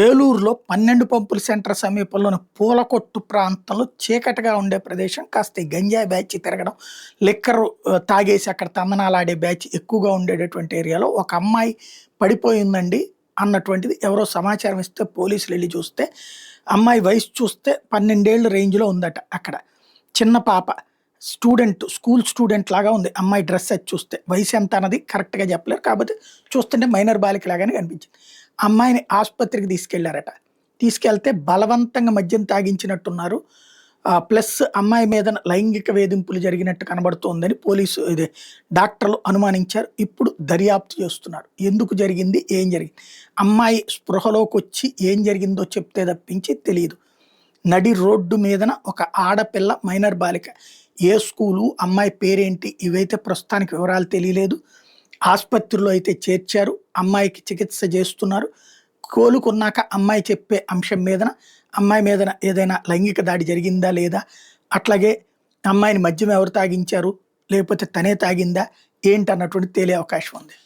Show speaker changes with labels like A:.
A: ఏలూరులో 12 పంపుల సెంటర్ సమీపంలోని పూలకొట్టు ప్రాంతంలో చీకటిగా ఉండే ప్రదేశం కాస్త ఈ గంజాయి బ్యాచ్ తిరగడం, లిక్కర్ తాగేసి అక్కడ తందనాలాడే బ్యాచ్ ఎక్కువగా ఉండేటటువంటి ఏరియాలో ఒక అమ్మాయి పడిపోయిందండి అన్నటువంటిది ఎవరో సమాచారం ఇస్తే పోలీసులు వెళ్ళి చూస్తే, అమ్మాయి వయసు చూస్తే 12 ఏళ్ల రేంజ్‌లో ఉందట అక్కడ. చిన్న పాప. స్కూల్ స్టూడెంట్ లాగా ఉంది. అమ్మాయి డ్రెస్ అది చూస్తే. వయసు ఎంత అన్నది కరెక్ట్‌గా చెప్పలేరు. కాకపోతే చూస్తుంటే మైనర్ బాలిక లాగానే కనిపించింది. అమ్మాయిని ఆస్పత్రికి తీసుకెళ్లారట. తీసుకెళ్తే బలవంతంగా మద్యం తాగించినట్టున్నారు. ప్లస్ అమ్మాయి మీద లైంగిక వేధింపులు జరిగినట్టు కనబడుతోందని డాక్టర్లు అనుమానించారు. ఇప్పుడు దర్యాప్తు చేస్తున్నారు. ఎందుకు జరిగింది? ఏం జరిగింది? అమ్మాయి స్పృహలోకొచ్చి ఏం జరిగిందో చెప్తే తప్పించి తెలీదు. నడి రోడ్డు మీదన ఒక ఆడపిల్ల మైనర్ బాలిక. ఏ స్కూలు, అమ్మాయి పేరేంటి ఇవైతే ప్రస్తుతానికి వివరాలు తెలియలేదు. ఆస్పత్రిలో అయితే చేర్చారు. అమ్మాయికి చికిత్స చేస్తున్నారు. కోలుకున్నాక అమ్మాయి చెప్పే అంశం మీదన, అమ్మాయి మీదన ఏదైనా లైంగిక దాడి జరిగిందా లేదా, అట్లాగే అమ్మాయిని మద్యం ఎవరు తాగించారు, లేకపోతే తనే తాగిందా ఏంటన్నటువంటి తేలే అవకాశం ఉంది.